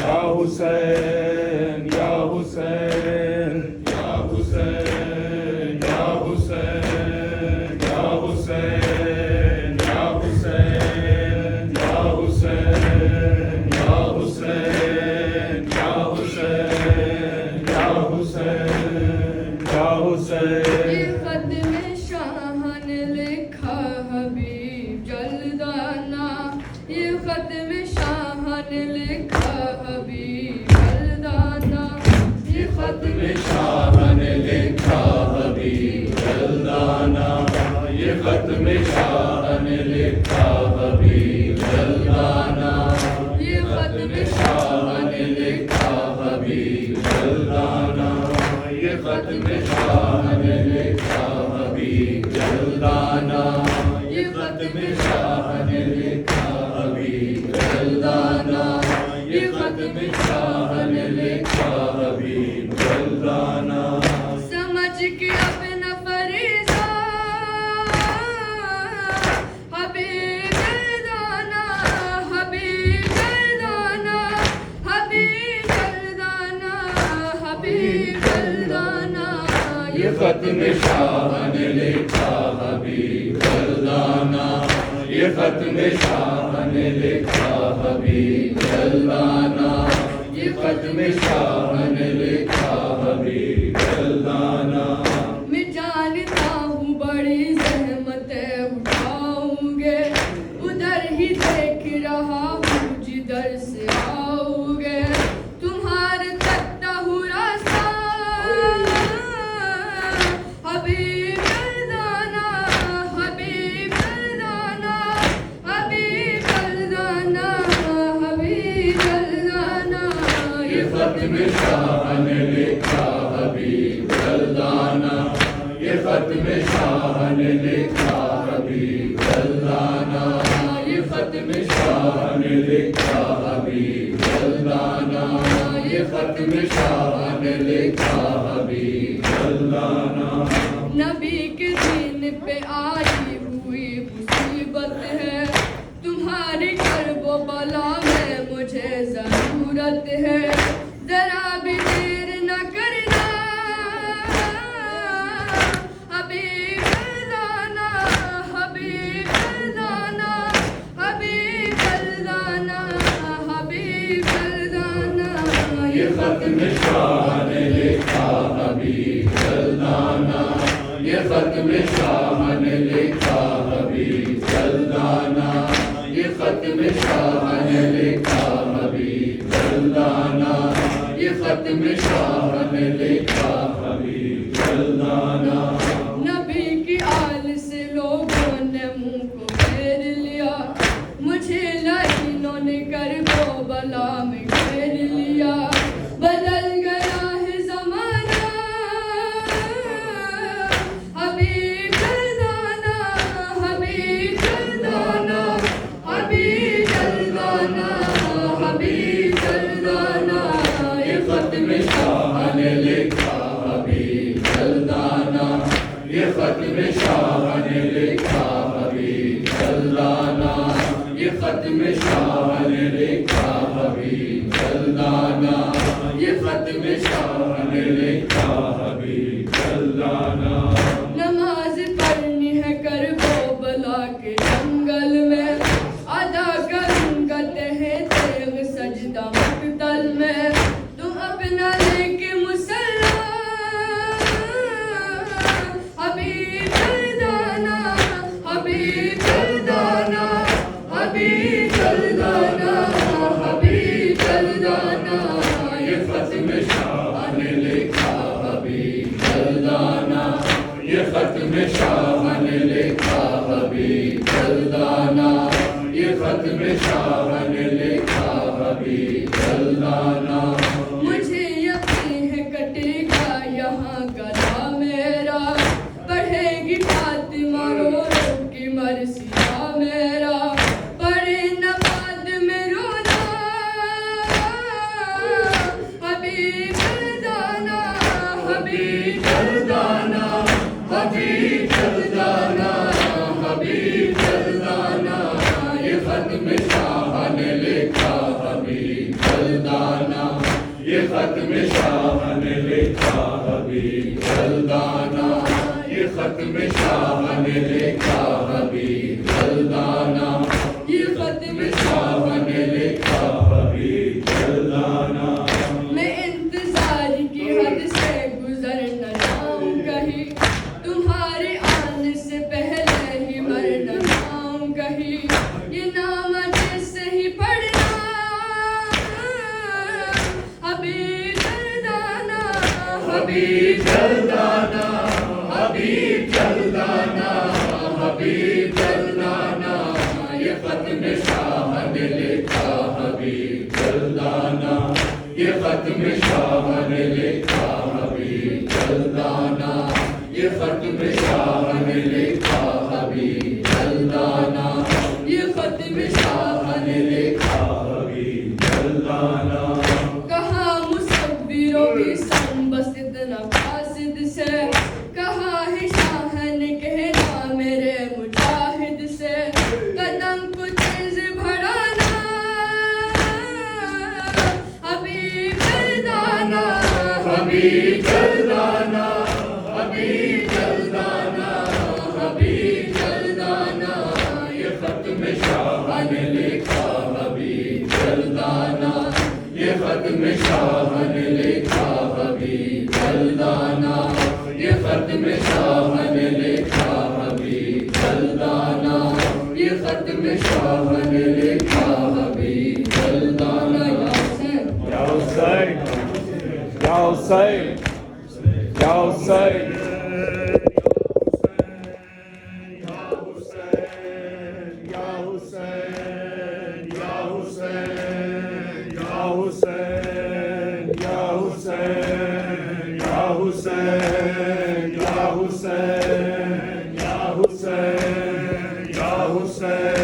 یا حسین یا حسین یا حسین یا حسین یا حسین یا حسین یا حسین یا حسین یا حسین یا حسین یا حسین. یہ خط میں شاہ نے لکھا حبیب جلد آنا. یہ خط میں شاہ نے لکھا حبیب جلد آنا. یہ خط میں شاہ نے لکھا حبیب جلد آنا. یہ خط میں شاہ نے لکھا حبیب جلد آنا. یہ خط میں شاہ نے لکھا حبیب جلد آنا. یہ خط میں شاہ نے لکھا حبیب جلد آنا. یہ خط میں شاہ نے لکھا حبیب جلد آنا. یہ خط میں شاہ نے لکھا حبیب جلد آنا. سمجھ کے اپنا فریضہ حبیب جلد آنا. حبیب جلد آنا. حبیب جلد آنا. حبیب جلد آنا. یہ خط میں شاہ نے لکھا حبیب جلد آنا. یہ خط میں شاہ نے لکھا حبیب جلد آنا. یہ خط میں شاہ نے لکھا حبیب جلد آنا. میں جانتا ہوں بڑی زحمتیں اٹھاؤں گے. ادھر ہی دیکھ رہا ہوں جدھر سے آؤ گے. تمہارا کرتا ہوں راستہ حبیب جلد آنا. حبیب جلد آنا. حبیب جلد آنا. حبیب جلد آنا. یہ خط میں شاہ نے لکھا حبیب جلد آنا. یہ خط میں شاہ نے لکھا حبیب جلد آنا. یہ خط میں شاہ نے لکھا حبیب جلد آنا. یہ خط میں شاہ نے لکھا حبیب جلد آنا. نبی کے دین پہ آئی ہوئی مصیبت ہے. تمہاری کرب و بلا میں مجھے ضرورت ہے. ذرا بھی دیر نہ کرنا حبیب جلد آنا. حبیب جلد آنا. حبیب جلد آنا. حبیب جلد آنا. یہ خط میں شاہ نے لکھا حبیب جلد آنا. یہ خط میں شاہ نے لکھا حبیب جلد آنا. یہ خط میں شاہ نے لکھا حبیب جلد آنا. یہ خط میں شاہ نے لکھا حبیب جلد آنا. نبی کی آل سے لوگوں نے منہ کو پھیر لیا. مجھے لعینوں نے کرب و بلا میں گھیر لیا. بدل گیا ہے زمانہ حبیب جلد آنا. حبیب جلد آنا. حبیب جلد آنا. حبیب جلد آنا. یہ خط میں شاہ نے لکھا حبیب جلد آنا. یہ خط میں شاہ نے لکھا حبیب جلد آنا. یہ خط میں شاہ نے لکھا حبیب جلد آنا. یہ خط میں شاہ نے لکھا حبیب جلد آنا. نماز پڑھنی ہے کرب و بلا کے جنگل میں. ادا کروں گا تہ تیغ سجدہ مقتل میں. تم اپنا لے کے مسلح حبیب جلد آنا. حبیب جلد آنا. حبیب جلد آنا. حبیب جلد آنا. یہ خط میں شاہ نے لکھا حبیب جلد آنا. یہ خط میں شاہ نے لکھا حبیب جلد آنا. یہ خط میں شاہ نے لکھا حبیب جلد آنا. مجھے یقین ہے کٹے گا یہاں گلا میرا. پڑھے گی فاطمہ رو رو کی مرثیہ میرا. پڑھے نہ بعد میں رونا حبیب جلد آنا. حبیب جلد آنا. حبیب جلد آنا. حبیب جلد آنا. یہ خط میں شاہ نے لکھا حبیب جلدانا یہ ختم شاہ نے لکھا حبیب جلدانا یہ ختم شاہ نے لکھا حبیب جلدانا یہ ختم شاہ نے لکھا حبیب جلدانا میں انتظار کی حد سے گزر نہ جاؤں کہیں تمہارے آنے سے پہلے ہی مر نہ جاؤں کہیں یہ نام جیسے ہی پڑھنا حبیب جلدانا حبیب جلدانا حبیب جلدانا حبیب جلدانا یہ ختم شاہ نے لکھا حبیب جلدانا یہ ختم شاہ نے لکھا حبیب جلدانا یہ ختم شاہ نے لکھا حبیب جلدانا یہ ختم شاہ نے لکھا حبیب جلدانا کہاں مصوروں کی سن بس اتنا قاصد سے کہاں ہے شاہ نے کہنا میرے مجاہد سے قدم کو تیز بڑھانا حبیب جلدانا حبیب جلدانا حبیب جلدانا حبیب جلدانا یہ ختم شاہ نے لکھا حبیب جلدانا یہ ختم شاہ نے لکھا حبیب جلدانا یہ ختم شاہ نے لکھا حبیب جلدانا یہ ختم شاہ نے لکھا حبیب جلدانا Ya Hussein, Ya Hussein, Ya Hussein, Ya Hussein, Ya Hussein, Ya Hussein, Ya Hussein, Ya Hussein, Ya Hussein, Ya Hussein, Ya Hussein, Ya Hussein.